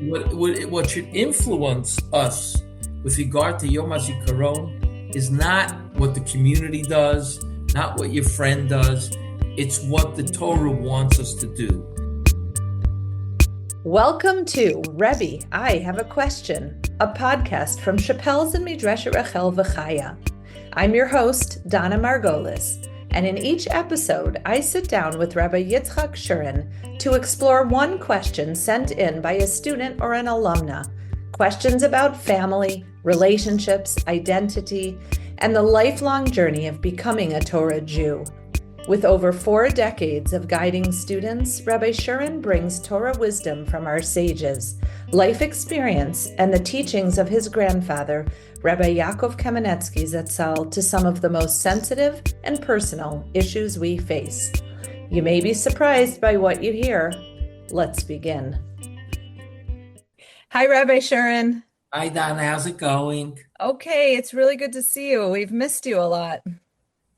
What should influence us with regard to Yom HaZikaron is not what the community does, not what your friend does. It's what the Torah wants us to do. Welcome to Rebbi, I Have a Question, a podcast from Shapell's and Midreshet V'chaya. I'm your host, Donna Margolis, and in each episode, I sit down with Rabbi Yitzchak Shuren to explore one question sent in by a student or an alumna, questions about family, relationships, identity, and the lifelong journey of becoming a Torah Jew. With over 4 decades of guiding students, Rabbi Shuren brings Torah wisdom from our sages, life experience, and the teachings of his grandfather, Rabbi Yaakov Kamenetsky Zatzal, to some of the most sensitive and personal issues we face. You may be surprised by what you hear. Let's begin. Hi, Rabbi Shuren. Hi, Don. How's it going? Okay, it's really good to see you. We've missed you a lot.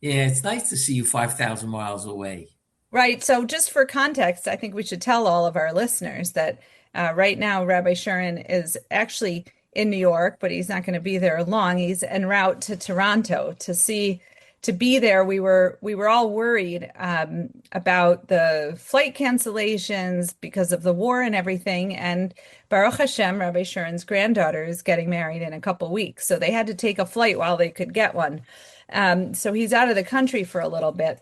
Yeah, it's nice to see you 5,000 miles away. Right. So just for context, I think we should tell all of our listeners that right now Rabbi Shuren is actually in New York, but he's not going to be there long. He's en route to Toronto to be there. We were all worried about the flight cancellations because of the war and everything. And Baruch Hashem, Rabbi Shuren's granddaughter is getting married in a couple weeks. So they had to take a flight while they could get one. So he's out of the country for a little bit,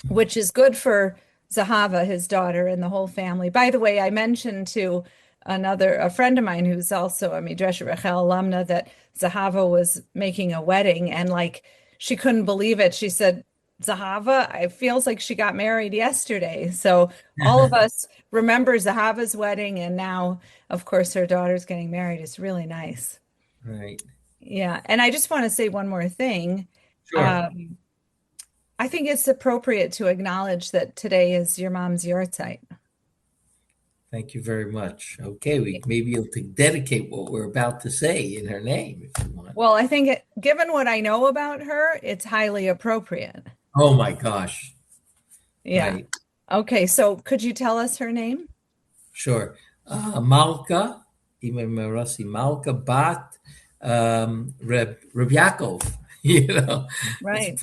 which is good for Zahava, his daughter, and the whole family. By the way, I mentioned to a friend of mine who's also a Midreshet alumna that Zahava was making a wedding, and she couldn't believe it. She said, Zahava, it feels like she got married yesterday. So all of us remember Zahava's wedding, and now, of course, her daughter's getting married. It's really nice. Right. Yeah. And I just want to say one more thing. Sure. I think it's appropriate to acknowledge that today is your mom's yahrzeit. Thank you very much. Okay, maybe you'll dedicate what we're about to say in her name if you want. Well, I think given what I know about her, it's highly appropriate. Oh my gosh. Yeah. Right. Okay, so could you tell us her name? Sure. Malka, Imam Marasi Malka Bat, Reb Yaakov. Right.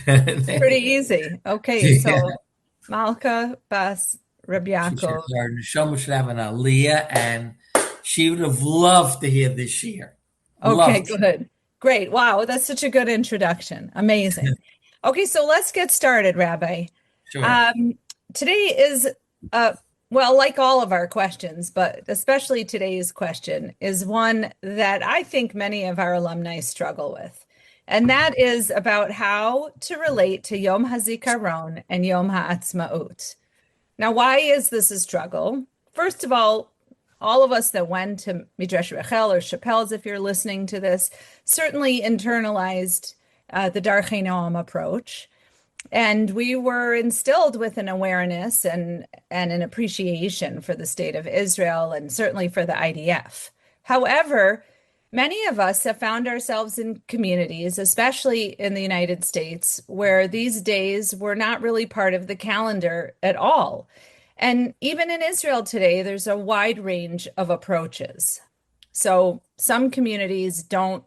It's pretty easy. Okay, so Yeah. Malka Bas Rebbi Yaakov. Our neshama should have an aliyah, and she would have loved to hear this year. Okay, good. Great. Wow, that's such a good introduction. Amazing. Okay, so let's get started, Rabbi. Sure. Today is, like all of our questions, but especially today's question is one that I think many of our alumni struggle with. And that is about how to relate to Yom HaZikaron and Yom HaAtzmaut. Now, why is this a struggle? First of all of us that went to Midreshet or Shapell's, if you're listening to this, certainly internalized the Darchei Noam approach. And we were instilled with an awareness and an appreciation for the state of Israel and certainly for the IDF. However, many of us have found ourselves in communities, especially in the United States, where these days were not really part of the calendar at all. And even in Israel today, there's a wide range of approaches. So some communities don't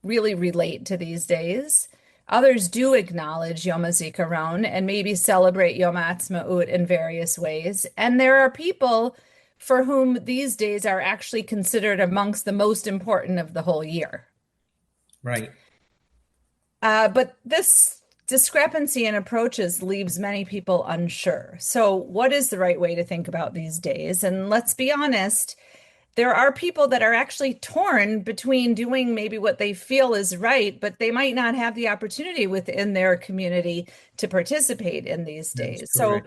really relate to these days. Others do acknowledge Yom HaZikaron and maybe celebrate Yom HaAtzmaut in various ways. And there are people for whom these days are actually considered amongst the most important of the whole year. Right. But this discrepancy in approaches leaves many people unsure. So what is the right way to think about these days? And let's be honest, there are people that are actually torn between doing maybe what they feel is right, but they might not have the opportunity within their community to participate in these days. So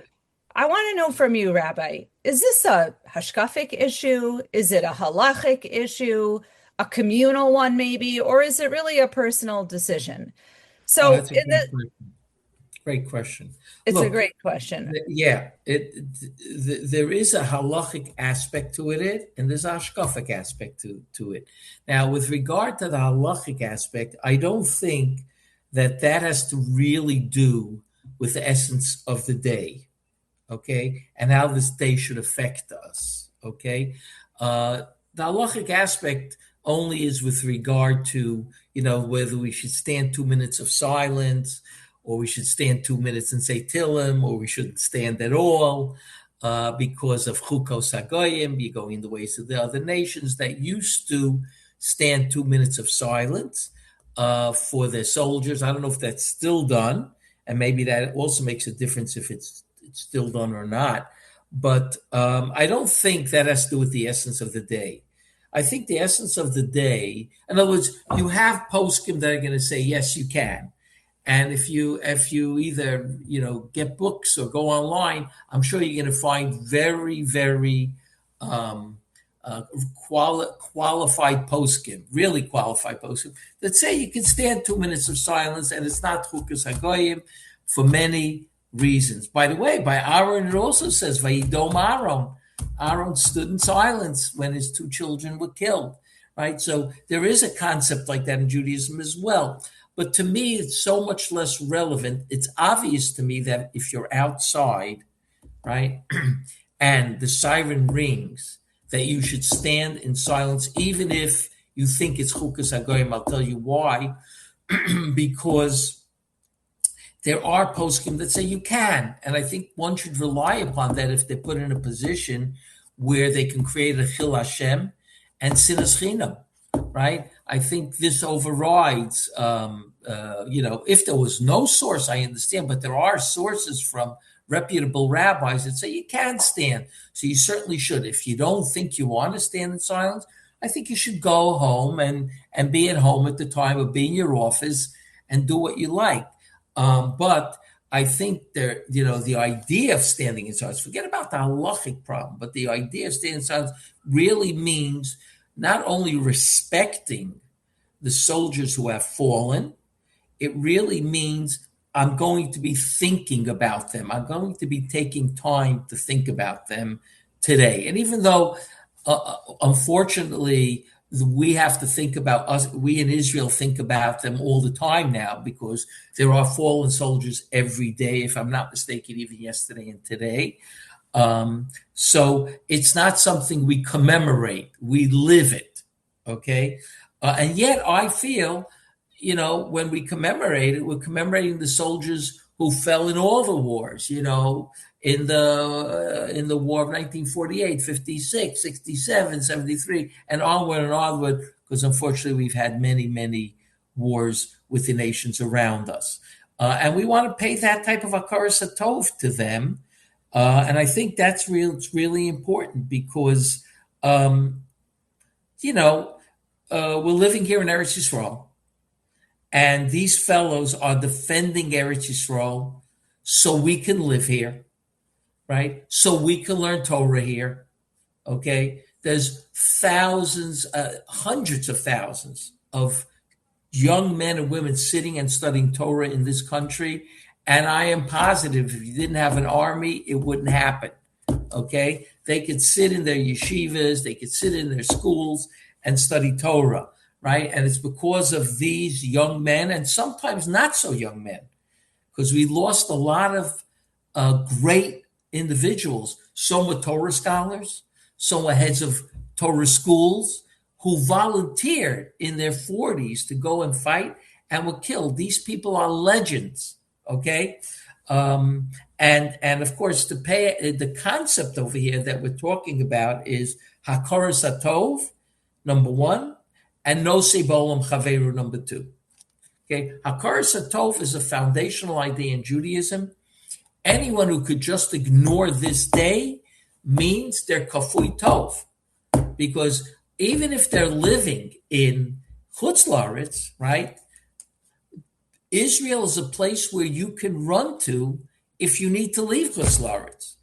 I want to know from you, Rabbi, is this a hashkafic issue? Is it a halachic issue, a communal one maybe, or is it really a personal decision? So that's a great question. It's a great question. Yeah, there is a halachic aspect to it, and there's a hashkafic aspect to it. Now, with regard to the halachic aspect, I don't think that has to really do with the essence of the day. Okay, and how this day should affect us. Okay, The halachic aspect only is with regard to, whether we should stand 2 minutes of silence, or we should stand 2 minutes and say Tillim, or we shouldn't stand at all, because of chukos hagoyim, you're going the ways of the other nations that used to stand 2 minutes of silence for their soldiers. I don't know if that's still done, and maybe that also makes a difference if it's still done or not. But I don't think that has to do with the essence of the day. I think the essence of the day, in other words, you have poskim that are going to say, yes, you can. And if you either, get books or go online, I'm sure you're going to find very, very qualified poskim, really qualified poskim, that say you can stand 2 minutes of silence and it's not chukas hagoyim for many reasons. By the way, by Aaron, it also says, Vayidom Aaron. Aaron stood in silence when his 2 children were killed, right? So there is a concept like that in Judaism as well. But to me, it's so much less relevant. It's obvious to me that if you're outside, right, and the siren rings, that you should stand in silence, even if you think it's chukas hagoyim. I'll tell you why. Because there are poskim that say you can. And I think one should rely upon that if they're put in a position where they can create a chil Hashem and sinas chinam, right? I think this overrides, if there was no source, I understand, but there are sources from reputable rabbis that say you can stand. So you certainly should. If you don't think you want to stand in silence, I think you should go home and be at home at the time, or be in your office and do what you like. But I think the idea of standing in silence, forget about the halachic problem, but the idea of standing in silence really means not only respecting the soldiers who have fallen, it really means I'm going to be thinking about them. I'm going to be taking time to think about them today. And even though, unfortunately, we have to think about us, we in Israel think about them all the time now, because there are fallen soldiers every day, if I'm not mistaken, even yesterday and today. So it's not something we commemorate, we live it, okay? And yet I feel, when we commemorate it, we're commemorating the soldiers who fell in all the wars, in the war of 1948, 56, 67, 73, and onward, because unfortunately we've had many, many wars with the nations around us. And we want to pay that type of hakaras hatov to them. And I think that's it's really important, because, we're living here in Eretz Yisrael, and these fellows are defending Eretz Yisrael so we can live here, right? So we can learn Torah here, okay? There's thousands, hundreds of thousands of young men and women sitting and studying Torah in this country, and I am positive if you didn't have an army, it wouldn't happen, okay? They could sit in their yeshivas, they could sit in their schools and study Torah, right? And it's because of these young men, and sometimes not so young men, because we lost a lot of great individuals. Some were Torah scholars, some were heads of Torah schools, who volunteered in their 40s to go and fight and were killed. These people are legends, okay? And of course, the concept over here that we're talking about is hakaras hatov, number one, and nosei b'olam chaveru, number two. Okay, hakaras hatov is a foundational idea in Judaism. Anyone who could just ignore this day means they're kafui tov, because even if they're living in Chutz La'aretz, right, Israel is a place where you can run to if you need to leave Chutz La'aretz.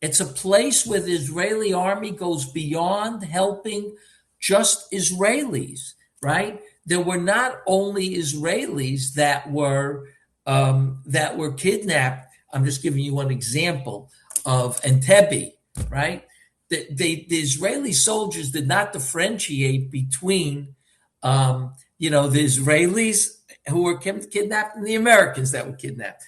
It's a place where the Israeli army goes beyond helping just Israelis, right? There were not only Israelis that were kidnapped. I'm just giving you one example of Entebbe, right? The Israeli soldiers did not differentiate between, the Israelis who were kidnapped and the Americans that were kidnapped.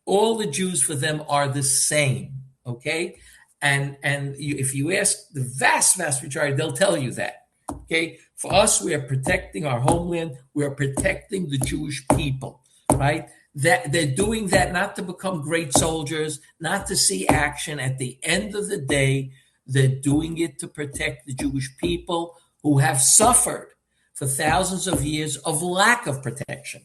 All the Jews for them are the same, okay? If you ask the vast majority, they'll tell you that. Okay, for us, we are protecting our homeland. We are protecting the Jewish people, right? That they're doing that not to become great soldiers, not to see action. At the end of the day, they're doing it to protect the Jewish people who have suffered for thousands of years of lack of protection.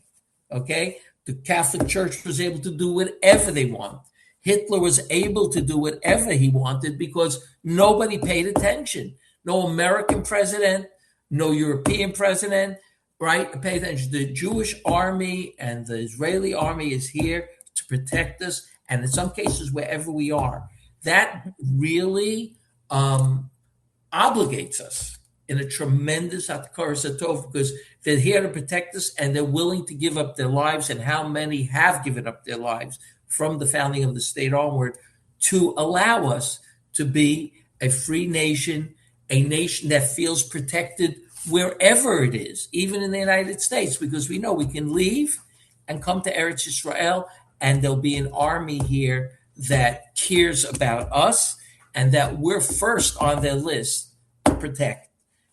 Okay, the Catholic Church was able to do whatever they want. Hitler was able to do whatever he wanted because nobody paid attention. No American president, no European president, right? Pay attention. The Jewish army and the Israeli army is here to protect us, and in some cases, wherever we are. That really obligates us in a tremendous HaZikaron because they're here to protect us and they're willing to give up their lives, and how many have given up their lives from the founding of the state onward to allow us to be a free nation, a nation that feels protected wherever it is, even in the United States, because we know we can leave and come to Eretz Yisrael and there'll be an army here that cares about us and that we're first on their list to protect,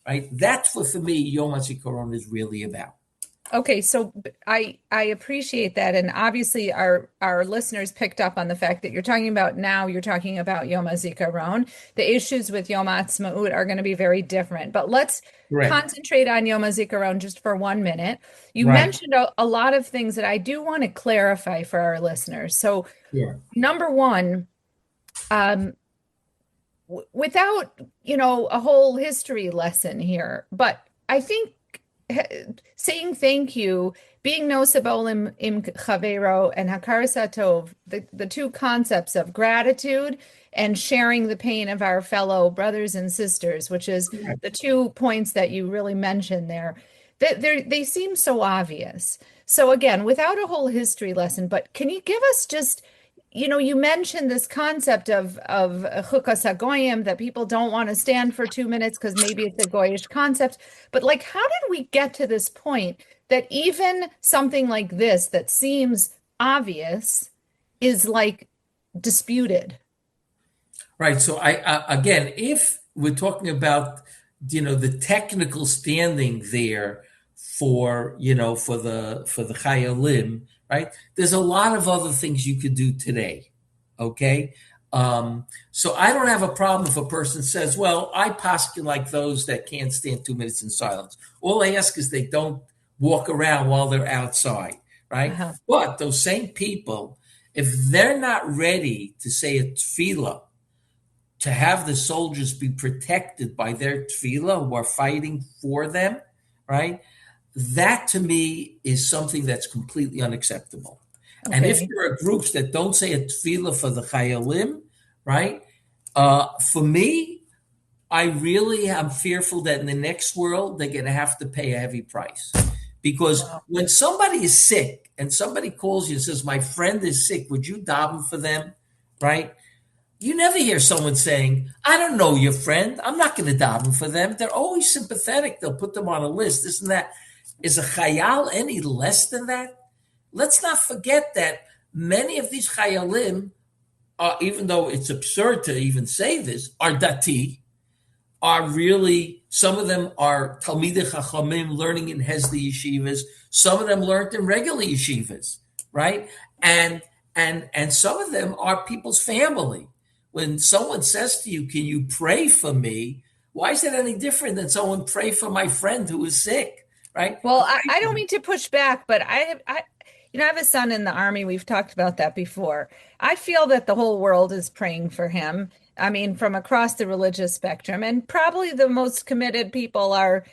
right? That's what, for me, Yom HaZikaron is really about. Okay, so I appreciate that, and obviously our listeners picked up on the fact that you're talking about Yom HaZikaron. The issues with Yom HaAtzmaut are going to be very different, but let's concentrate on Yom HaZikaron just for 1 minute. You mentioned a lot of things that I do want to clarify for our listeners. So, number one, without a whole history lesson here, but I think saying thank you, being nosabol im chavero and hakaras hatov, the two concepts of gratitude and sharing the pain of our fellow brothers and sisters, which is the 2 points that you really mentioned there, they seem so obvious. So again, without a whole history lesson, but can you give us just, you mentioned this concept of chukas hagoyim, that people don't want to stand for 2 minutes because maybe it's a goyish concept. But how did we get to this point that even something like this that seems obvious is disputed? Right. So again, if we're talking about the technical standing there for the chayalim. Right? There's a lot of other things you could do today. Okay. So I don't have a problem if a person says, well, I posture like those that can't stand 2 minutes in silence. All I ask is they don't walk around while they're outside. Right. But those same people, if they're not ready to say a tefillah, to have the soldiers be protected by their tefillah who are fighting for them, right? That to me is something that's completely unacceptable. Okay. And if there are groups that don't say a tefillah for the chayalim, right? For me, I really am fearful that in the next world, they're going to have to pay a heavy price. Because when somebody is sick and somebody calls you and says, my friend is sick, would you daven for them, right? You never hear someone saying, I don't know your friend. I'm not going to daven for them. They're always sympathetic. They'll put them on a list, this and that. Is a chayal any less than that? Let's not forget that many of these chayalim, even though it's absurd to even say this, are dati, are really, some of them are talmidei chachamim learning in Hesed yeshivas. Some of them learned in regular yeshivas, right? And some of them are people's family. When someone says to you, can you pray for me? Why is that any different than someone pray for my friend who is sick? Right. Well, I don't mean to push back, but I have a son in the army. We've talked about that before. I feel that the whole world is praying for him. I mean, from across the religious spectrum, and probably the most committed people are,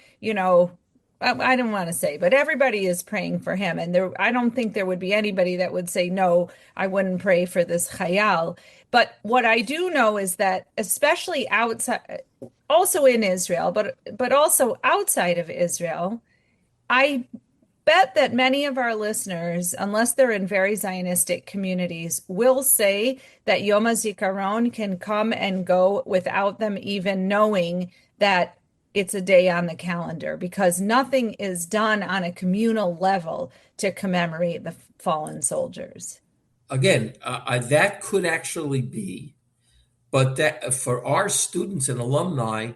I don't want to say, but everybody is praying for him. And I don't think there would be anybody that would say, no, I wouldn't pray for this chayal. But what I do know is that, especially outside, also in Israel, but also outside of Israel, I bet that many of our listeners, unless they're in very Zionistic communities, will say that Yom HaZikaron can come and go without them even knowing that it's a day on the calendar, because nothing is done on a communal level to commemorate the fallen soldiers. Again, that could actually be but that for our students and alumni,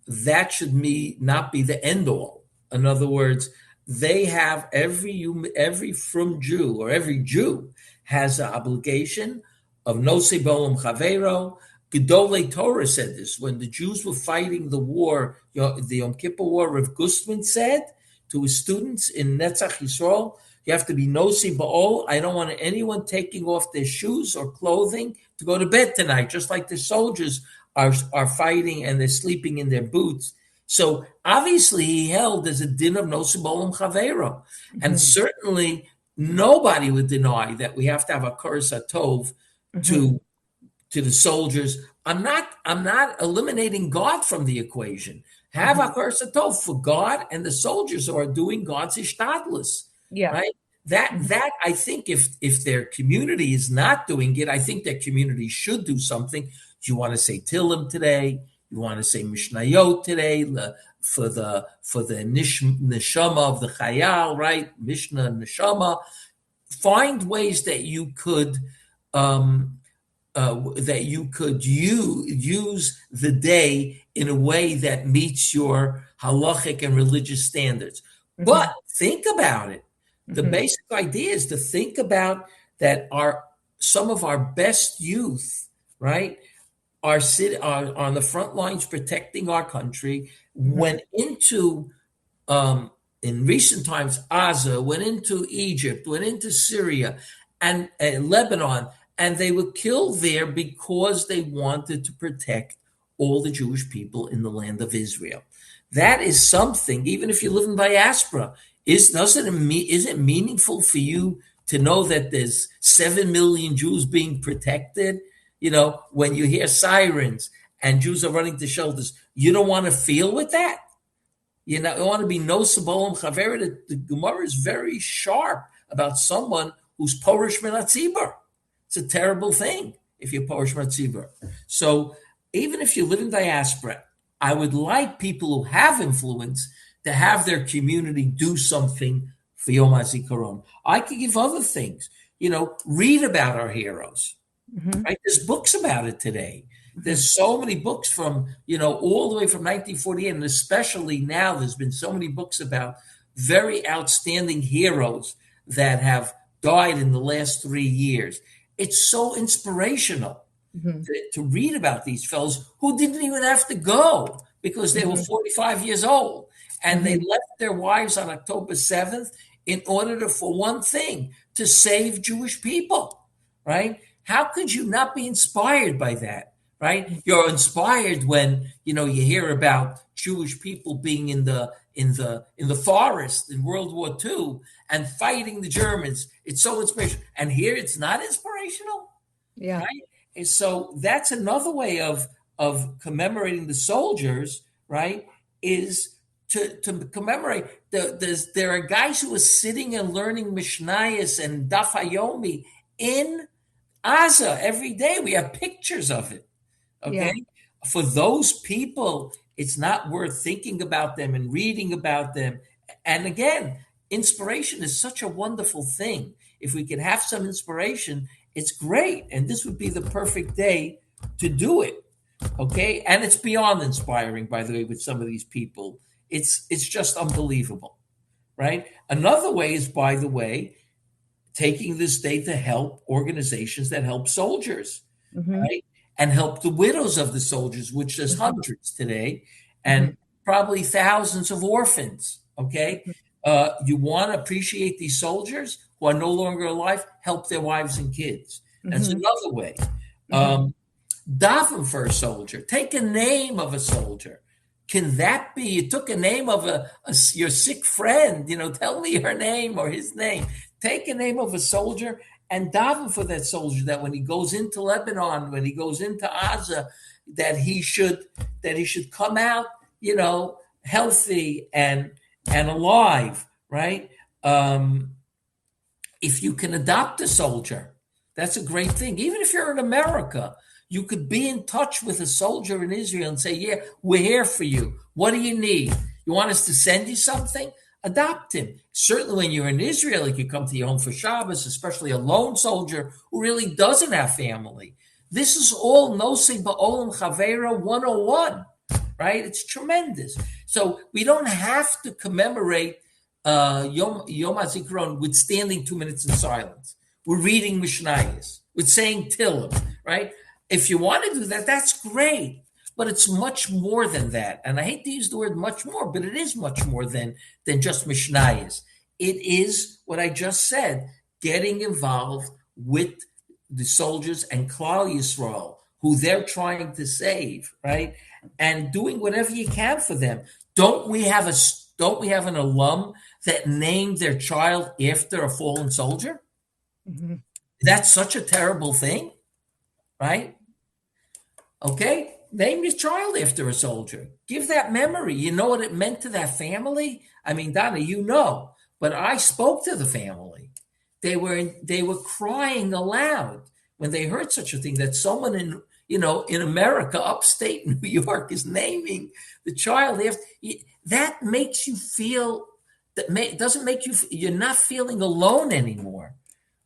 that should not be the end all. In other words, they have every from Jew or every Jew has an obligation of nosi bolam chavero. Gedolei Torah said this when the Jews were fighting the war, the Yom Kippur War. Rav Gustman said to his students in Netzach Yisrael, you have to be nosi ba'ol. I don't want anyone taking off their shoes or clothing to go to bed tonight, just like the soldiers are fighting and they're sleeping in their boots. So obviously he held as a din of nosi ba'olam chavero. And certainly nobody would deny that we have to have a koras hatov to the soldiers. I'm not eliminating God from the equation. Have a koras hatov for God and the soldiers who are doing God's ishtadlus. Yeah. Right. That I think if their community is not doing it, I think their community should do something. You want to say Tillim today, you want to say Mishnayot today for the neshama of the Chayal, right? Mishnah neshama. Find ways that you could use the day in a way that meets your halachic and religious standards. But think about it. The basic idea is to think about that some of our best youth, right, are on the front lines protecting our country, went into, in recent times, Gaza, went into Egypt, went into Syria and Lebanon, and they were killed there because they wanted to protect all the Jewish people in the land of Israel. That is something, even if you live in diaspora, is it meaningful for you to know that there's 7 million Jews being protected? You know, when you hear sirens and Jews are running to shelters, you don't want to feel with that. You want to be no sabolim chaver. The Gemara is very sharp about someone who's porish min hatzibur. It's a terrible thing if you're porish min hatzibur. So even if you live in diaspora, I would like people who have influence to have their community do something for Yom HaZikaron. I could give other things, read about our heroes, right? There's books about it today. There's so many books from, all the way from 1948, and especially now there's been so many books about very outstanding heroes that have died in the last 3 years. It's so inspirational to read about these fellows who didn't even have to go because they were 45 years old. And they left their wives on October 7th in order for one thing, to save Jewish people, right? How could you not be inspired by that, right? You're inspired when, you hear about Jewish people being in the forest in World War II and fighting the Germans. It's so inspirational. And here it's not inspirational, yeah. Right? And so that's another way of commemorating the soldiers, right, is to commemorate. There are guys who are sitting and learning Mishnayos and Daf Hayomi in Gaza every day. We have pictures of it. Okay, for those people, it's not worth thinking about them and reading about them. And again, inspiration is such a wonderful thing. If we could have some inspiration, it's great. And this would be the perfect day to do it. Okay, and it's beyond inspiring, by the way, with some of these people. It's just unbelievable, right? Another way is, by the way, taking this day to help organizations that help soldiers, right? And help the widows of the soldiers, which there's hundreds today, and probably thousands of orphans, okay? You want to appreciate these soldiers who are no longer alive, help their wives and kids. That's another way. Daven for a soldier. Take a name of a soldier. Can that be, you took a name of your sick friend, tell me her name or his name. Take a name of a soldier and daven for that soldier, that when he goes into Lebanon, when he goes into Gaza, that he should come out, healthy and alive, right? If you can adopt a soldier, that's a great thing. Even if you're in America, you could be in touch with a soldier in Israel and say, yeah, we're here for you. What do you need? You want us to send you something? Adopt him. Certainly when you're in Israel, you could come to your home for Shabbos, especially a lone soldier who really doesn't have family. This is all nosing ba'olam chavera 101, right? It's tremendous. So we don't have to commemorate Yom HaZikaron with standing 2 minutes in silence. We're reading Mishnayos. We're saying Tillim, right? If you want to do that, that's great. But it's much more than that. And I hate to use the word much more, but it is much more than just Mishnayos. It is what I just said, getting involved with the soldiers and Klal Yisrael, who they're trying to save, right? And doing whatever you can for them. Don't we have an alum that named their child after a fallen soldier? Mm-hmm. That's such a terrible thing, right? Okay, name your child after a soldier. Give that memory. You know what it meant to that family? I mean, Donna, you know, but I spoke to the family. They were crying aloud when they heard such a thing, that someone in America, upstate New York, is naming the child after. That makes you feel doesn't make you, you're not feeling alone anymore,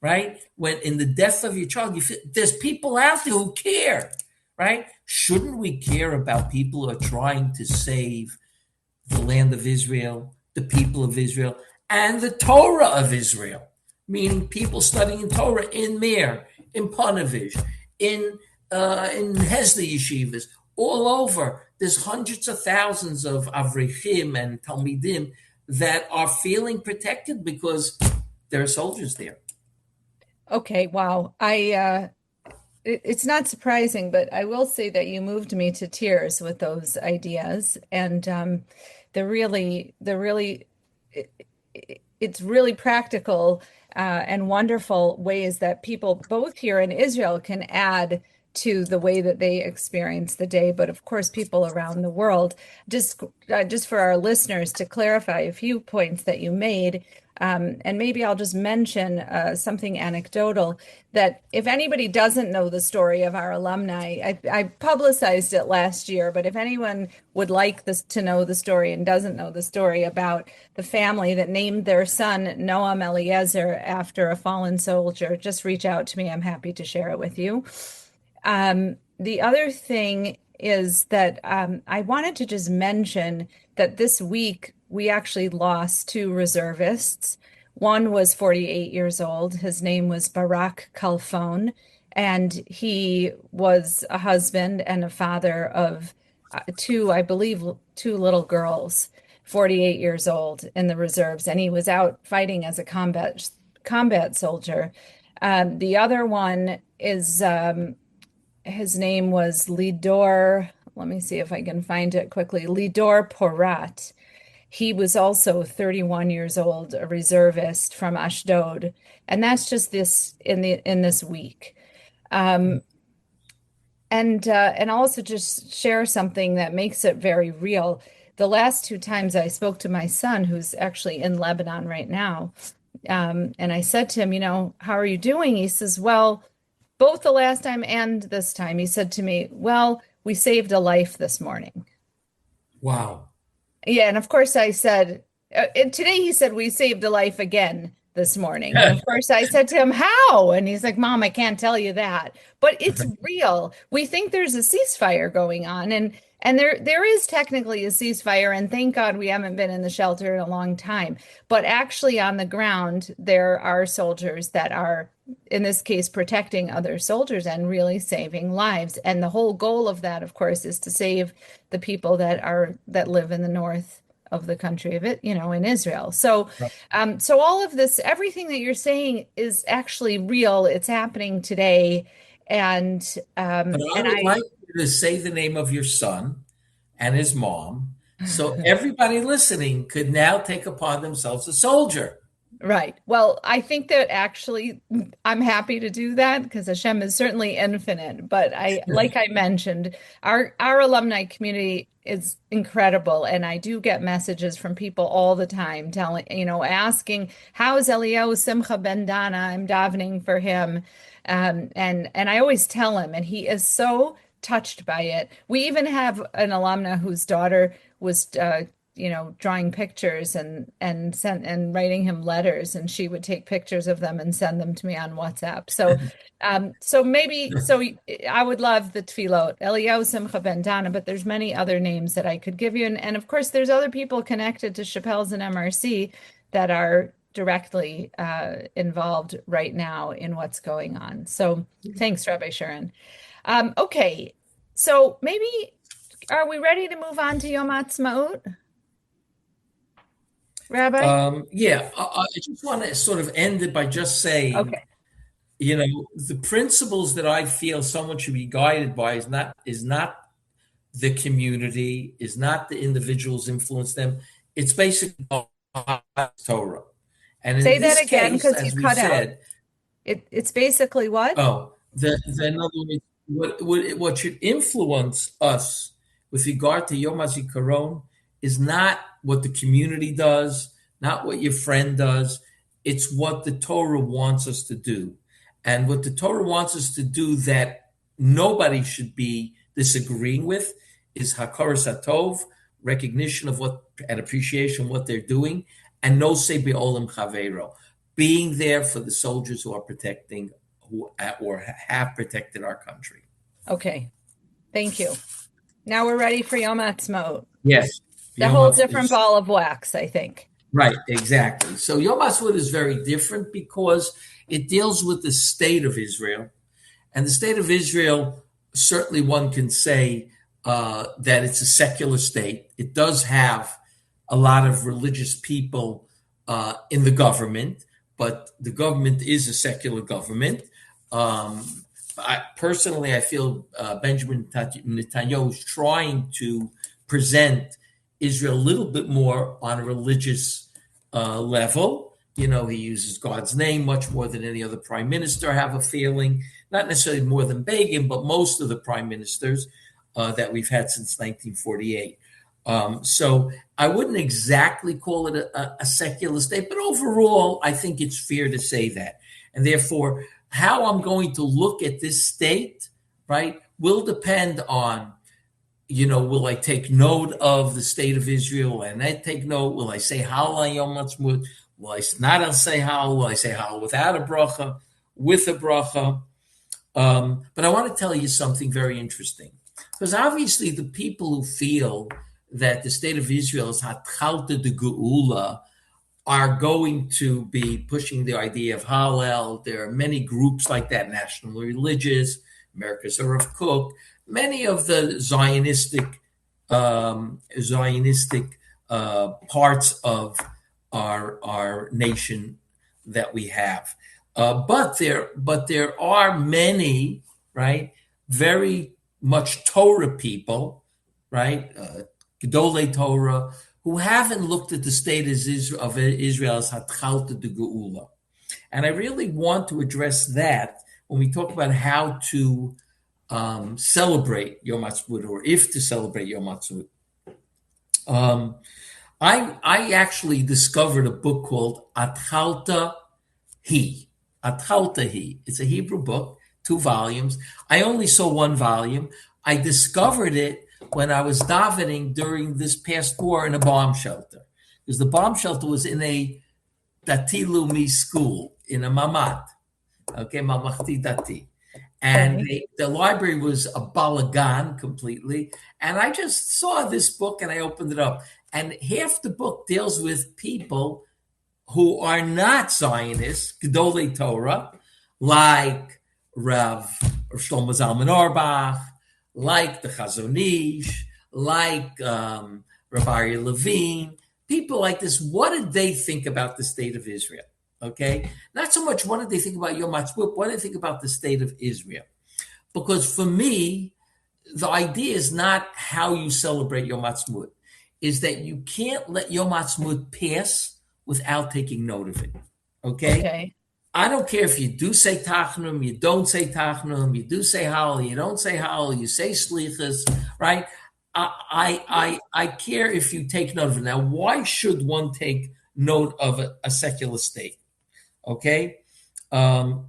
right? When in the death of your child, you feel there's people out there who care, right? Shouldn't we care about people who are trying to save the land of Israel, the people of Israel, and the Torah of Israel? Meaning people studying Torah in Mir, in Panovich, in Hesda yeshivas, all over. There's hundreds of thousands of Avreichim and Talmidim that are feeling protected because there are soldiers there. Okay, wow. It's not surprising, but I will say that you moved me to tears with those ideas, and it's really practical and wonderful ways that people both here in Israel can add to the way that they experience the day, but of course people around the world. Just for our listeners to clarify a few points that you made, and maybe I'll just mention something anecdotal, that if anybody doesn't know the story of our alumni, I publicized it last year, but if anyone would like to know the story and doesn't know the story about the family that named their son Noam Eliezer after a fallen soldier, just reach out to me. I'm happy to share it with you. The other thing is that I wanted to just mention that this week we actually lost two reservists. One was 48 years old. His name was Barak Kalfon, and he was a husband and a father of two little girls, 48 years old, in the reserves, and he was out fighting as a combat soldier. The other one is his name was Lidor. Let me see if I can find it quickly. Lidor Porat. He was also 31 years old, a reservist from Ashdod, and that's just this in this week. And also just share something that makes it very real. The last two times I spoke to my son, who's actually in Lebanon right now, and I said to him, how are you doing? He says, well, both the last time and this time, he said to me, well, we saved a life this morning. Wow. Yeah, and of course I said, and today he said, we saved a life again this morning. And of course I said to him, how? And he's like, Mom, I can't tell you that. But it's real. We think there's a ceasefire going on, and there is technically a ceasefire, and thank God we haven't been in the shelter in a long time. But actually on the ground, there are soldiers that are, in this case, protecting other soldiers and really saving lives. And the whole goal of that, of course, is to save the people that live in the north of the country of it, in Israel. So, so all of this, everything that you're saying is actually real. It's happening today. And but I would like you to say the name of your son and his mom, so everybody listening could now take upon themselves a soldier. Right. Well, I think that actually I'm happy to do that because Hashem is certainly infinite. But like I mentioned, our alumni community is incredible. And I do get messages from people all the time asking, how's Eliyahu Simcha Ben Dana? I'm davening for him. And I always tell him, and he is so touched by it. We even have an alumna whose daughter was drawing pictures and writing him letters, and she would take pictures of them and send them to me on WhatsApp. So I would love the tefillot Eliyahu Simcha Ben Dana, but there's many other names that I could give you, and of course there's other people connected to Shapell's and MRC that are directly involved right now in what's going on. So thanks, Rabbi Sharon. Okay, so maybe are we ready to move on to Yom Ha'atzmaut? Rabbi? I just want to sort of end it by just saying, okay, the principles that I feel someone should be guided by is not the community, is not the individuals influence them. It's basically Torah. And say that again, because you cut out. It's basically what? In other words, what should influence us with regard to Yom HaZikaron is not what the community does, not what your friend does. It's what the Torah wants us to do. And what the Torah wants us to do that nobody should be disagreeing with is hakaras hatov, recognition of what and appreciation of what they're doing, and no se be'olam chavero, being there for the soldiers who are protecting or have protected our country. Okay, thank you. Now we're ready for Yom Ha'atzmaut. Yes. The whole different ball of wax, I think. Right, exactly. So Yom Ha'atzmaut is very different because it deals with the state of Israel. And the state of Israel, certainly one can say that it's a secular state. It does have a lot of religious people in the government, but the government is a secular government. I feel Benjamin Netanyahu is trying to present Israel a little bit more on a religious level. He uses God's name much more than any other prime minister, I have a feeling. Not necessarily more than Begin, but most of the prime ministers that we've had since 1948. So I wouldn't exactly call it a secular state, but overall, I think it's fair to say that. And therefore, how I'm going to look at this state, right, will depend on, will I take note of the state of Israel? And I take note, will I say Hal Yom Ha'atzmaut? Will I not say Hal? Will I say Hal without a bracha, with a bracha? But I want to tell you something very interesting. Because obviously the people who feel that the state of Israel is Hatchalta de Geula are going to be pushing the idea of Hallel. There are many groups like that, National Religious, America's Rav Kook, many of the Zionistic parts of our nation that we have. But there are many, right, very much Torah people, right, Gedolei Torah, who haven't looked at the state of Israel as Hatchalta de Geula. And I really want to address that when we talk about how to celebrate Yom Ha'atzmaut, or if to celebrate Yom Ha'atzmaut. I actually discovered a book called Atchalta Hi. Atchalta Hi. It's a Hebrew book, 2 volumes. I only saw 1 volume. I discovered it when I was davening during this past war in a bomb shelter. Because the bomb shelter was in a Dati Leumi school, in a mamad, Mamachti Dati. And the library was a balagan completely. And I just saw this book and I opened it up. And half the book deals with people who are not Zionists, Gedolei Torah, like Rav Shlomo Zalman Auerbach, like the Chazon Ish, like Rabbi Aryeh Levine, people like this. What did they think about the state of Israel? Okay, not so much what did they think about Yom Ha'atzmaut, what did they think about the state of Israel? Because for me, the idea is not how you celebrate Yom Ha'atzmaut, is that you can't let Yom Ha'atzmaut pass without taking note of it. Okay? I don't care if you do say Tachnum, you don't say Tachnum, you do say Hallel, you don't say Hallel, you say Slichas, right? I care if you take note of it. Now, why should one take note of a secular state? Okay? And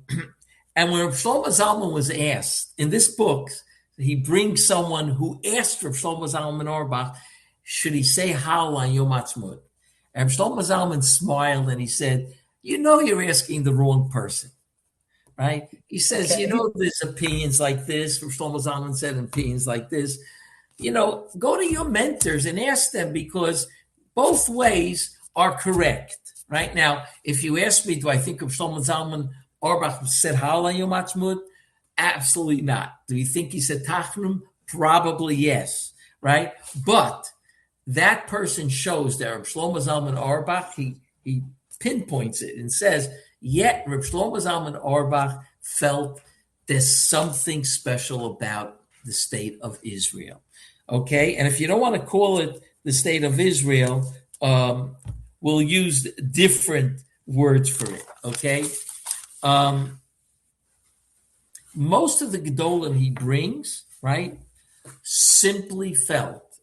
when Shlomo Zalman was asked, in this book, he brings someone who asked for Shlomo Zalman Auerbach, should he say Hal on Yom Ha'atzmaut? And Shlomo Zalman smiled and he said, you're asking the wrong person, right? He says, Okay. there's opinions like this. Shlomo Zalman said opinions like this. Go to your mentors and ask them, because both ways are correct. Right now, if you ask me, do I think of Shlomo Zalman Auerbach said Hal on Yom Ha'atzmaut? Absolutely not. Do you think he said Tachnum? Probably yes, right? But that person shows that Reb Shlomo Zalman Auerbach, he pinpoints it and says, yet Reb Shlomo Zalman Auerbach felt there's something special about the state of Israel. Okay, and if you don't want to call it the state of Israel, we'll use different words for it. Okay, most of the Gedolim he brings, right, simply felt,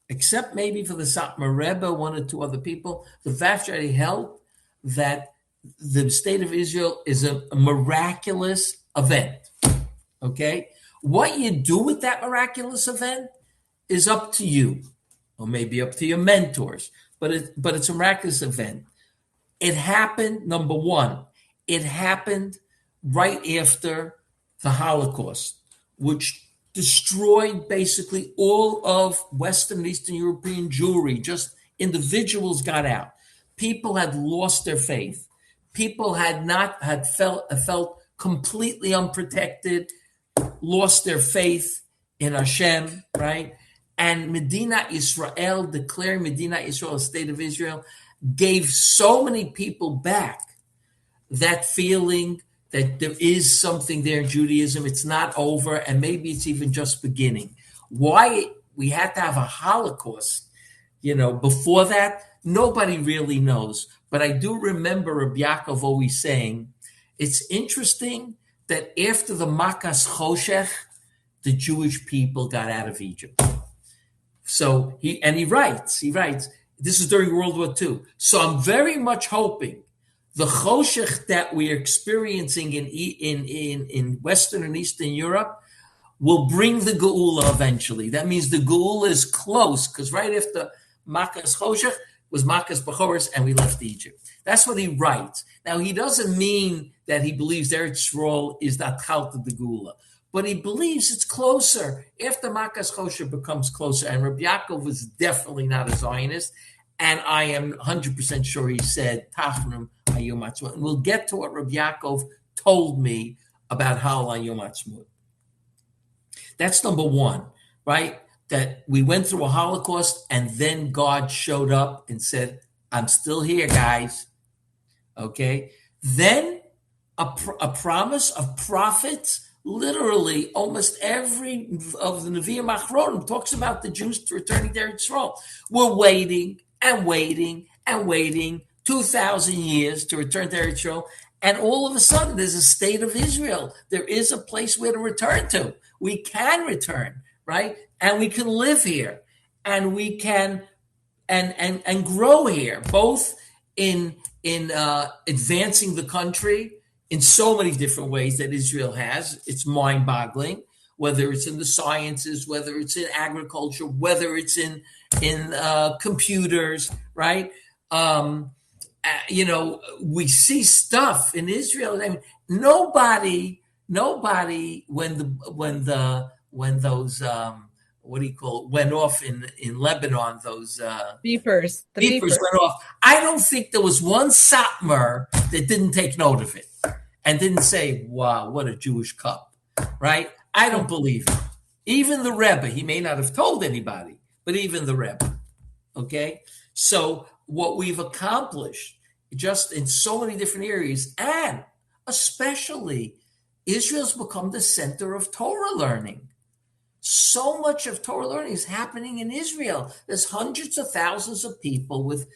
except maybe for the Satmar Rebbe, one or two other people, the vast majority held that the state of Israel is a miraculous event. Okay, what you do with that miraculous event is up to you, or maybe up to your mentors. But it's a miraculous event. It happened. Number one, it happened right after the Holocaust, which destroyed basically all of Western and Eastern European Jewry. Just individuals got out. People had lost their faith. People had felt completely unprotected, lost their faith in Hashem, right? And Medina Israel, declaring Medina Israel a state of Israel, gave so many people back that feeling that there is something there in Judaism. It's not over, and maybe it's even just beginning. Why we had to have a Holocaust, before that, nobody really knows. But I do remember Rabbi Yaakov always saying, it's interesting that after the Makas Choshech, the Jewish people got out of Egypt. So he writes, this is during World War II. So I'm very much hoping the Choshech that we're experiencing in Western and Eastern Europe will bring the Geula eventually. That means the Geula is close, because right after Makas Choshech was Makas Bechoros, and we left Egypt. That's what he writes. Now, he doesn't mean that he believes Eretz Yisrael is that Chalt of the Geula, but he believes it's closer. After Makas Choshech becomes closer, and Rabbi Yaakov was definitely not a Zionist, and I am 100% sure he said Tachnum Hayom Ha'atzmaut. And we'll get to what Rabbi Yaakov told me about Hal Hayom Ha'atzmaut. That's number one, right? That we went through a Holocaust, and then God showed up and said, I'm still here, guys. Okay? Then a promise of prophets, literally almost every of the Nevi'im Achronim talks about the Jews returning to Eretz Yisrael. We're waiting and waiting and waiting 2,000 years to return to Eretz Yisrael, and all of a sudden there's a state of Israel. There is a place where to return to. We can return, right? And we can live here, and we can and grow here, both in advancing the country in so many different ways that Israel has. It's mind-boggling, whether it's in the sciences, whether it's in agriculture, whether it's in computers, right? We see stuff in Israel. I mean, nobody, when those went off in Lebanon, those beepers went off. I don't think there was one Satmar that didn't take note of it and didn't say, wow, what a Jewish cup, right? I don't believe it. Even the Rebbe, he may not have told anybody, but even the Rebbe, okay? So what we've accomplished just in so many different areas, and especially Israel's become the center of Torah learning. So much of Torah learning is happening in Israel. There's hundreds of thousands of people with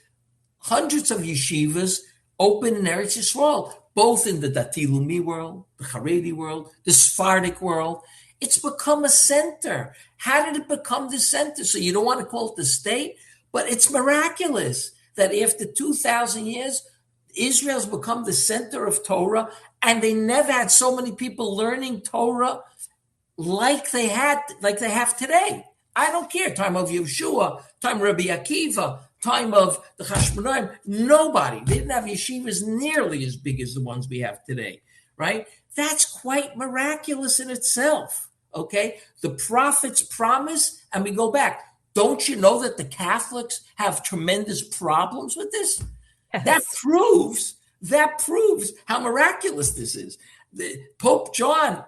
hundreds of yeshivas open in Eretz Yisrael, both in the Dati Lumi world, the Haredi world, the Sephardic world. It's become a center. How did it become the center? So you don't want to call it the state, but it's miraculous that after 2,000 years, Israel's become the center of Torah, and they never had so many people learning Torah like they have today. I don't care. Time of Yeshua, time of Rabbi Akiva, time of the Hashmonaim. Nobody. They didn't have yeshivas nearly as big as the ones we have today, right? That's quite miraculous in itself, okay? The prophets promise, and we go back. Don't you know that the Catholics have tremendous problems with this? Yes. That proves how miraculous this is. Pope John,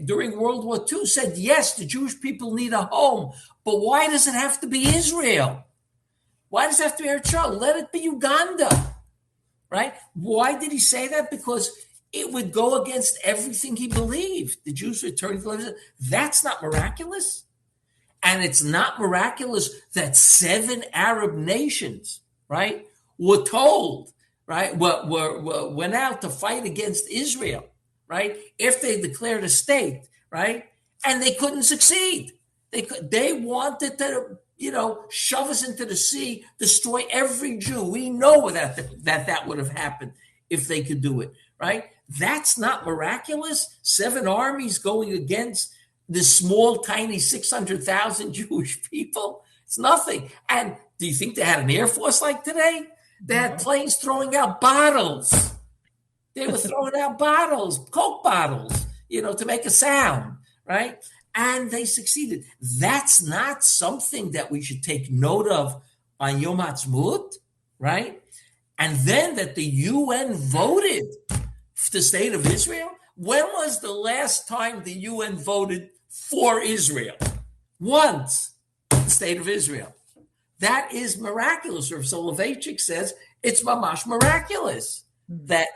during World War II, said, yes, the Jewish people need a home, but why does it have to be Israel? Why does it have to be Eritrea? Let it be Uganda, right? Why did he say that? Because it would go against everything he believed. The Jews returning to life. That's not miraculous. And it's not miraculous that 7 Arab nations, right, were told, right, went out to fight against Israel, right, if they declared a state, right, and they couldn't succeed. They wanted to, shove us into the sea, destroy every Jew. We know that would have happened if they could do it, right? That's not miraculous. 7 armies going against this small, tiny 600,000 Jewish people. It's nothing. And do you think they had an air force like today? They had planes throwing out bottles. They were throwing out bottles, Coke bottles, to make a sound, right? And they succeeded. That's not something that we should take note of on Yom Ha'atzmaut, right? And then that the UN voted the state of Israel. When was the last time the UN voted for Israel? Once, the state of Israel. That is miraculous. Rav Soloveitchik says it's mamash miraculous that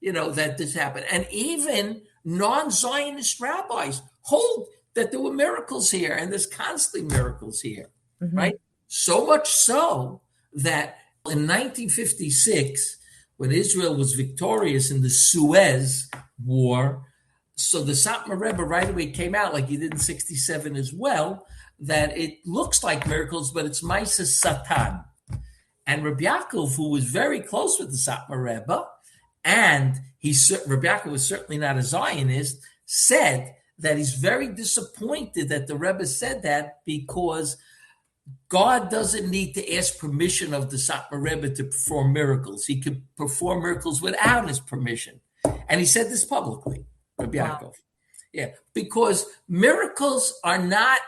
this happened. And even non-Zionist rabbis hold that there were miracles here, and there's constantly miracles here, right? So much so that in 1956, when Israel was victorious in the Suez War, so the Satmar Rebbe right away came out, like he did in 67 as well, that it looks like miracles, but it's Maisa Satan. And Rabbi Yaakov, who was very close with the Satmar Rebbe, and Rabbi Yaakov was certainly not a Zionist, said that he's very disappointed that the Rebbe said that because God doesn't need to ask permission of the Satmar Rebbe to perform miracles. He could perform miracles without his permission. And he said this publicly, Rabbi Yaakov. Yeah, because miracles are not,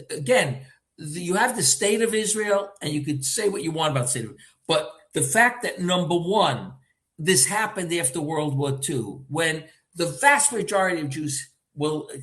again, you have the state of Israel, and you could say what you want about the state of Israel, but the fact that, number one, this happened after World War II, when the vast majority of Jews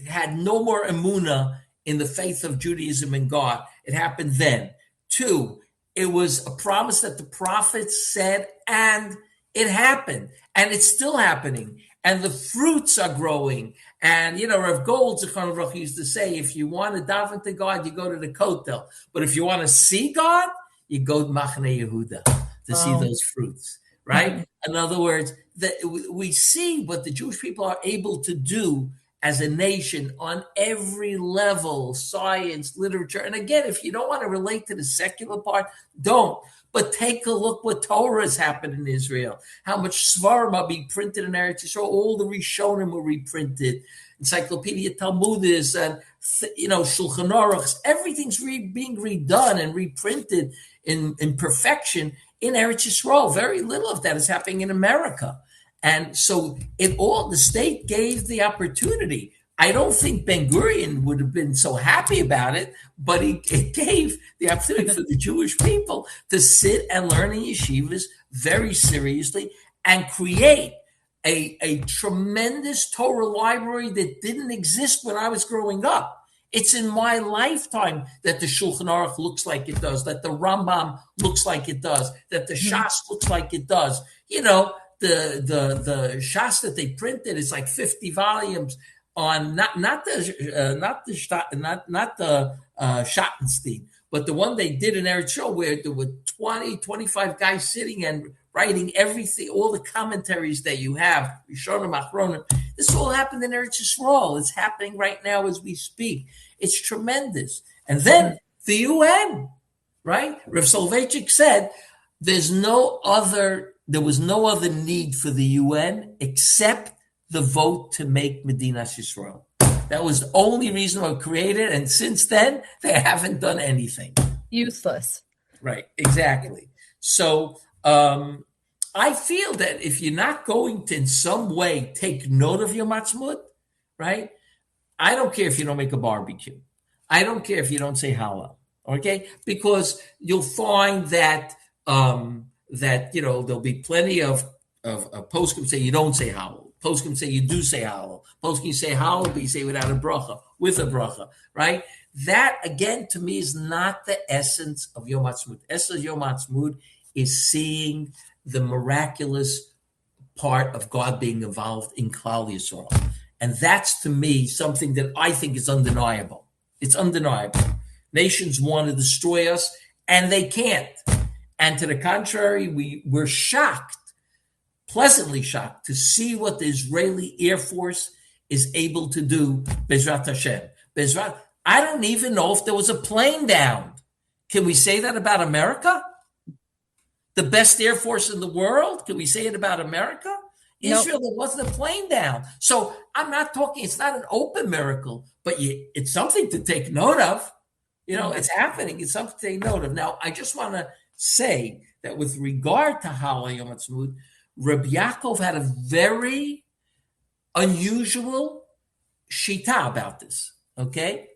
had no more emunah in the faith of Judaism and God. It happened then. 2, it was a promise that the prophets said, and it happened, and it's still happening, and the fruits are growing. And, Rav Gold, Zichron Baruch, used to say, if you want to daven to God, you go to the Kotel. But if you want to see God, you go to Machane Yehuda to see those fruits, right? In other words, we see what the Jewish people are able to do as a nation on every level, science, literature. And again, if you don't want to relate to the secular part, don't. But take a look what Torah has happened in Israel, how much Svarim are being printed in Eretz Yisrael. All the Rishonim were reprinted, Encyclopedia Talmudis and, Shulchan Aruchs. Everything's being redone and reprinted in perfection in Eretz Yisrael. Very little of that is happening in America. And so the state gave the opportunity. I don't think Ben Gurion would have been so happy about it, but it gave the opportunity for the Jewish people to sit and learn in yeshivas very seriously and create a tremendous Torah library that didn't exist when I was growing up. It's in my lifetime that the Shulchan Aruch looks like it does, that the Rambam looks like it does, that the Shas looks like it does. The Shas that they printed is like 50 volumes on not the Schottenstein, but the one they did in Eretz Yisrael, where there were 25 guys sitting and writing everything, all the commentaries that you have, Rishonim, Achronim. This all happened in Eretz Yisrael. It's happening right now as we speak. It's tremendous. And then the UN, right? Rav Soloveitchik said there was no other need for the UN except the vote to make Medinas Yisrael. That was the only reason I created, and since then they haven't done anything. Useless. Right, exactly. So I feel that if you're not going to in some way take note of your matzmut, right? I don't care if you don't make a barbecue. I don't care if you don't say halal, okay? Because you'll find that there'll be plenty of poskim say you don't say halal. Poskim say you do say halal. Poskim say halal, but you say without a bracha, with a bracha, right? That again to me is not the essence of Yom Ha'atzmaut. Essence of Yom Ha'atzmaut is seeing the miraculous part of God being involved in Klal Yisrael. And that's, to me, something that I think is undeniable. It's undeniable. Nations want to destroy us, and they can't. And to the contrary, we're shocked, pleasantly shocked, to see what the Israeli Air Force is able to do, Bezrat Hashem. I don't even know if there was a plane down. Can we say that about America? The best Air Force in the world? Can we say it about America? Israel, there wasn't a plane down. So I'm not talking, it's not an open miracle, but it's something to take note of. It's happening. It's something to take note of. Now, I just want to say that with regard to Halal Yom Ha'atzmaut, Rabbi Yaakov had a very unusual shita about this, okay?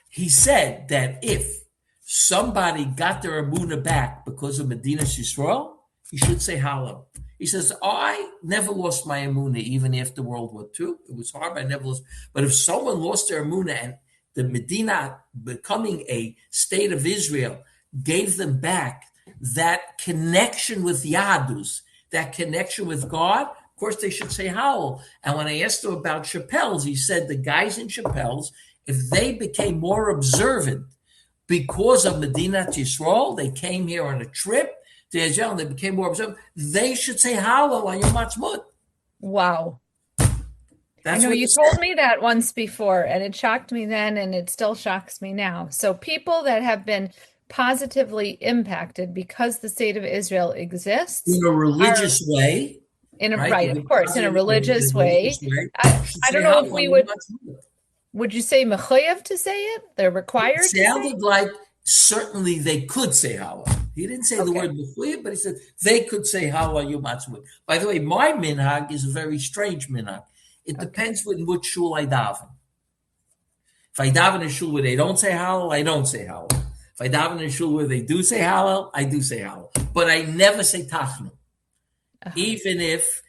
He said that if somebody got their emunah back because of Medinas Yisrael, he should say Halal. He says, I never lost my emunah even after World War II. It was hard, but I never lost. But if someone lost their emunah and the Medina becoming a state of Israel gave them back that connection with Yadus, that connection with God, of course they should say Howell. And when I asked him about Shapell's, he said the guys in Shapell's, if they became more observant because of Medinat Yisrael, they came here on a trip to Israel and they became more observant, they should say Hallel on Yom Ha'atzmaut. Wow. I know you told me that once before, and it shocked me then, and it still shocks me now. So people that have been positively impacted because the state of Israel exists in a religious way, right? Of course, in a religious way. I don't know if we would you say mechayev to say it? They're required. It sounded like certainly they could say Hallel. He didn't say the word mechayev, but he said they could say Hallel Yom Ha'atzmaut. By the way, my minhag is a very strange minhag. It depends in which shul I daven. If I daven in a shul where they don't say Hallel, I don't say Hallel. If I daven in a shul where they do say Hallel, I do say Hallel. But I never say Tachnu. Even if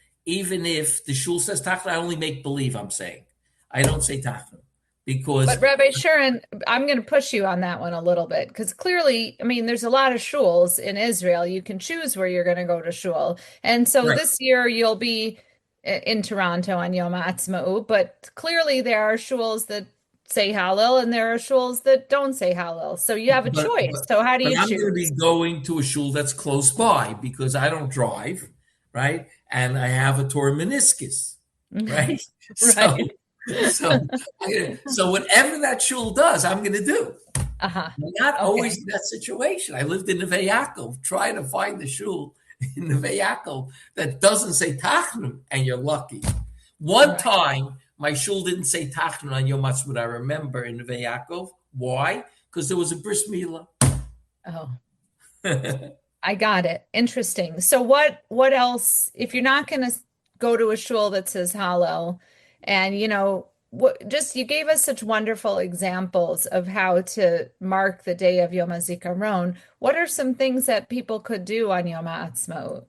the shul says Tachnu, I only make believe I'm saying. I don't say Tachnu. But Rabbi Sharon, I'm going to push you on that one a little bit, because clearly, I mean, there's a lot of shuls in Israel. You can choose where you're going to go to shul. And so this year you'll be in Toronto on Yom Ha'atzmaut, but clearly there are shuls that say Hallel and there are shuls that don't say Hallel. So you have a choice. So how do you choose? I'm going to be going to a shul that's close by because I don't drive, right? And I have a torn meniscus, right? Right. So whatever that shul does, I'm going to do. Not always in that situation. I lived in Neve Yaakov, trying to find the shul in Neve Yaakov that doesn't say Tachnu, and you're lucky. One time, my shul didn't say Tachnu on Yom Ha'atzmaut. I remember in Neve Yaakov. Why? Because there was a bris milah. Oh, I got it. Interesting. So what else? If you're not going to go to a shul that says Hallel, and you gave us such wonderful examples of how to mark the day of Yom HaZikaron. What are some things that people could do on Yom Ha'atzmaut?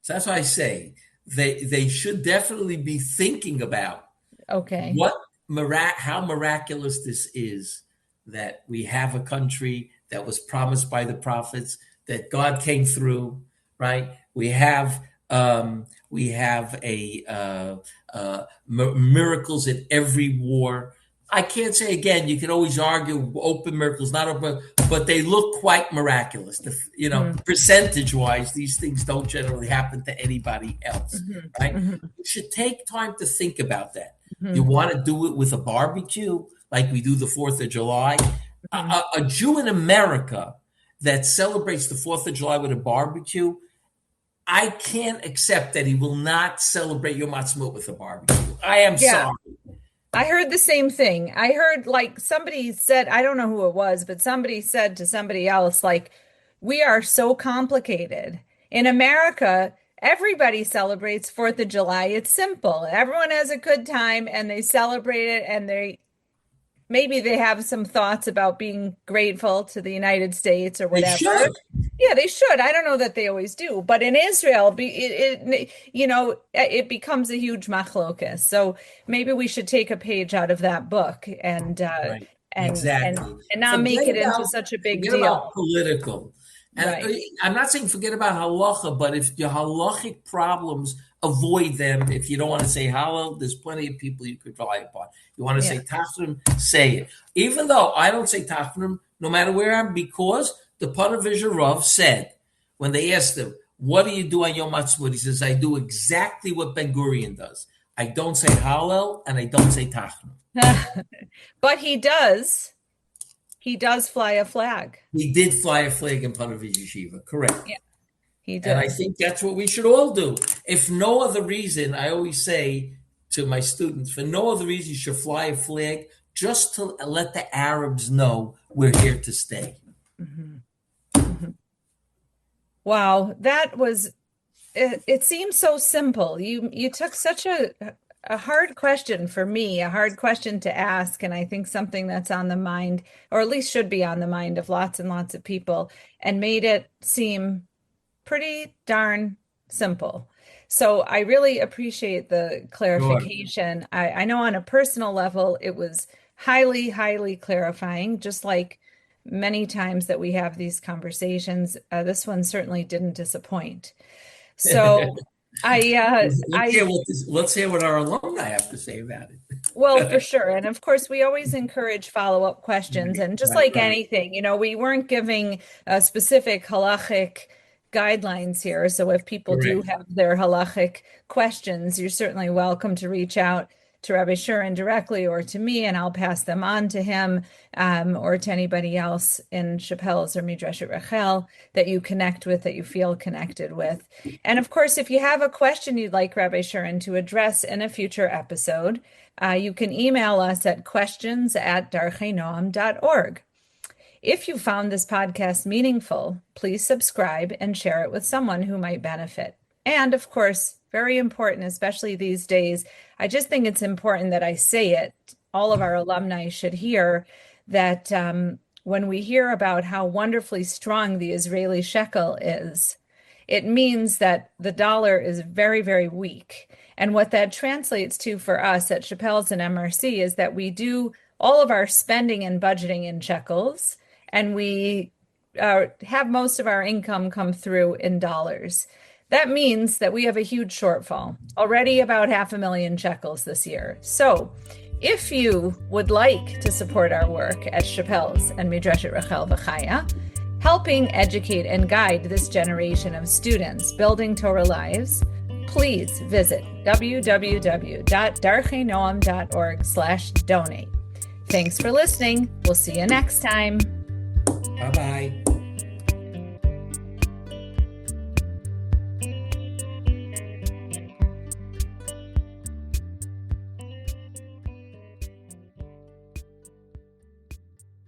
So that's why I say they should definitely be thinking about how miraculous this is that we have a country that was promised by the prophets, that God came through, right? We have miracles in every war. I can't say again. You can always argue open miracles, not open, but they look quite miraculous. Percentage-wise, these things don't generally happen to anybody else, right? You should take time to think about that. You want to do it with a barbecue, like we do the 4th of July. A Jew in America that celebrates the 4th of July with a barbecue, I can't accept that he will not celebrate Yom Ha'atzmaut with a barbecue. I am sorry. I heard the same thing. I heard like somebody said, I don't know who it was, but somebody said to somebody else, like, we are so complicated. In America, everybody celebrates 4th of July. It's simple. Everyone has a good time and they celebrate it and maybe they have some thoughts about being grateful to the United States or They whatever. should. Yeah, they should. I don't know that they always do, but in Israel, it becomes a huge machlokas. So maybe we should take a page out of that book and Right. and Exactly. not make it into such a big Forget deal. about political. And Right. I'm not saying forget about halacha, but if your halachic problems, avoid them. If you don't want to say halal, there's plenty of people you could rely upon. You want to Yeah. say tachlim, say it. Even though I don't say tachlim, no matter where I'm, because the Panavisha Rav said, when they asked him, what do you do on Yom Ha'atzmaut? He says, I do exactly what Ben Gurion does. I don't say halal and I don't say tachlim. But he does fly a flag. He did fly a flag in Panavisha Yeshiva, correct. Yeah, he And I does. think that's what we should all do. If no other reason, I always say to my students, for no other reason, you should fly a flag just to let the Arabs know we're here to stay. Mhm. Mhm. Wow, that was it seems so simple. You took such a hard question for me, a hard question to ask, and I think something that's on the mind, or at least should be on the mind of lots and lots of people, and made it seem pretty darn simple. So I really appreciate the Sure. clarification. I know on a personal level, it was highly, highly clarifying, just like many times that we have these conversations. This one certainly didn't disappoint. So Let's hear what our alumni have to say about it. well, for sure. And of course, we always encourage follow-up questions. And just like Right. anything, we weren't giving specific halachic guidelines here. So if people do Correct. have their halachic questions, you're certainly welcome to reach out to Rabbi Shuren directly or to me, and I'll pass them on to him or to anybody else in Shapell's or Midreshet Rachel that you connect with, that you feel connected with. And of course, if you have a question you'd like Rabbi Shuren to address in a future episode, you can email us at questions@darcheinoam.org. If you found this podcast meaningful, please subscribe and share it with someone who might benefit. And of course, very important, especially these days, I just think it's important that I say it. All of our alumni should hear that when we hear about how wonderfully strong the Israeli shekel is, it means that the dollar is very, very weak. And what that translates to for us at Shapell's and MRC is that we do all of our spending and budgeting in shekels, and we have most of our income come through in dollars. That means that we have a huge shortfall, already about 500,000 shekels this year. So if you would like to support our work at Shapell's and Midreshet Rachel V'Chaya, helping educate and guide this generation of students building Torah lives, please visit www.darcheinoam.org/donate. Thanks for listening. We'll see you next time. Bye-bye.